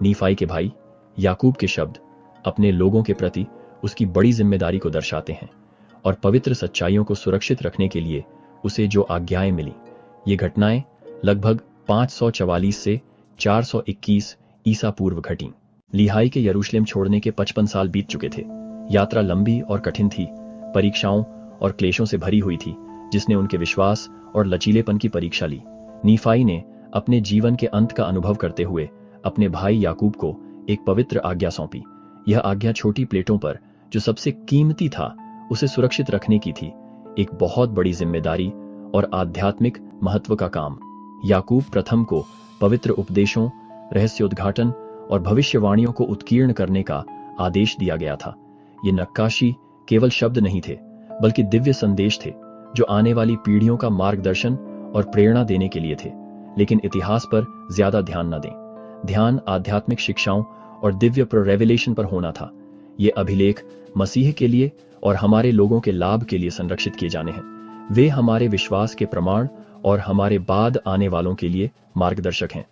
नीफाई के भाई याकूब के शब्द अपने लोगों के प्रति उसकी बड़ी जिम्मेदारी को दर्शाते हैं और पवित्र सच्चाइयों को सुरक्षित रखने के लिए उसे जो आज्ञाएं मिली, ये घटनाएं लगभग 544 से 421 ईसा पूर्व घटी। लीहाई के यरूशलेम छोड़ने के 55 साल बीत चुके थे। यात्रा लंबी और कठिन थी, परीक्षाओं और क्लेशों से भरी हुई थी, जिसने उनके विश्वास और लचीलेपन की परीक्षा ली। नीफाई ने अपने जीवन के अंत का अनुभव करते हुए अपने भाई याकूब को एक पवित्र आज्ञा सौंपी। यह आज्ञा छोटी प्लेटों पर जो सबसे कीमती था उसे सुरक्षित रखने की थी, एक बहुत बड़ी जिम्मेदारी और आध्यात्मिक महत्व का काम। याकूब प्रथम को पवित्र उपदेशों, रहस्योद्घाटन और भविष्यवाणियों को उत्कीर्ण करने का आदेश दिया गया था। ये नक्काशी केवल शब्द नहीं थे, बल्कि दिव्य संदेश थे जो आने वाली पीढ़ियों का मार्गदर्शन और प्रेरणा देने के लिए थे। लेकिन इतिहास पर ज्यादा ध्यान न दें, ध्यान आध्यात्मिक शिक्षाओं और दिव्य रेवेलेशन पर होना था। ये अभिलेख मसीह के लिए और हमारे लोगों के लाभ के लिए संरक्षित किए जाने हैं। वे हमारे विश्वास के प्रमाण और हमारे बाद आने वालों के लिए मार्गदर्शक हैं।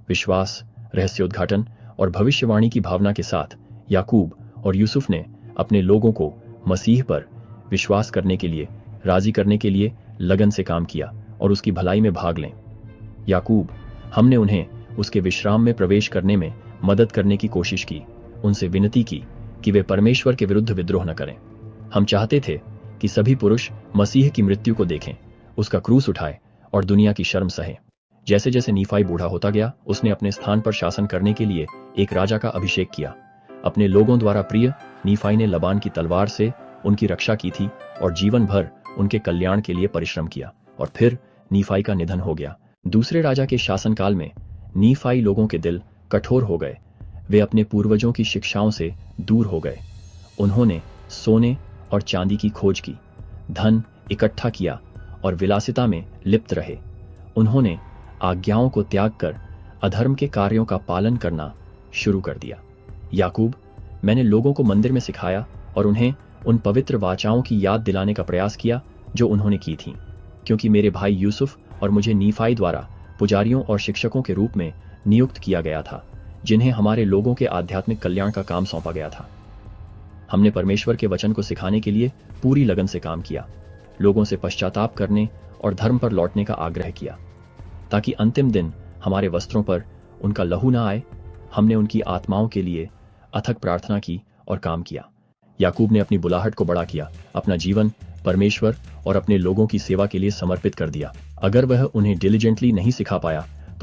विश्वास, रहस्योद्घाटन और भविष्यवाणी की भावना के साथ याकूब और यूसुफ ने अपने लोगों को मसीह पर विश्वास करने के लिए, राजी करने के लिए लगन से काम किया और उसकी भलाई में भाग लें। याकूब, हमने उन्हें उसके विश्राम में प्रवेश करने में मदद करने की कोशिश की, उनसे विनती की कि वे परमेश्वर के विरुद्ध विद्रोह न करें। हम चाहते थे कि सभी पुरुष मसीह की मृत्यु को देखें, उसका क्रूस उठाए और दुनिया की शर्म सहे। जैसे जैसे नीफाई बूढ़ा होता गया, उसने अपने स्थान पर शासन करने के लिए एक राजा का अभिषेक किया। अपने लोगों द्वारा प्रिय नीफाई ने लबान की तलवार से उनकी रक्षा की थी और जीवन भर उनके कल्याण के लिए परिश्रम किया। और फिर नीफाई का निधन हो गया। दूसरे राजा के शासनकाल में नीफाई लोगों के दिल कठोर हो गए। वे अपने पूर्वजों की शिक्षाओं से दूर हो गए। उन्होंने सोने और चांदी की खोज की, धन इकट्ठा किया और विलासिता में लिप्त रहे। उन्होंने आज्ञाओं को त्याग कर अधर्म के कार्यों का पालन करना शुरू कर दिया। याकूब, मैंने लोगों को मंदिर में सिखाया और उन्हें उन पवित्र वाचाओं की याद दिलाने का प्रयास किया जो उन्होंने की थीं, क्योंकि मेरे भाई यूसुफ और मुझे नीफाई द्वारा पुजारियों और शिक्षकों के रूप में नियुक्त किया गया था, जिन्हें हमारे लोगों के आध्यात्मिक कल्याण का काम सौंपा गया था। हमने परमेश्वर के वचन को सिखाने के लिए पूरी लगन से काम किया, लोगों से पश्चाताप करने और धर्म पर लौटने का आग्रह किया, ताकि अंतिम दिन हमारे वस्त्रों पर उनका लहू न आए। हमने उनकी आत्माओं के लिए अथक प्रार्थना की और काम किया। याकूब ने अपनी बुलाहट को बड़ा किया, अपना जीवन परमेश्वर और अपने लोगों की सेवा के लिए समर्पित कर दिया। अगर वह उन्हें डिलिजेंटली नहीं सिखा पाया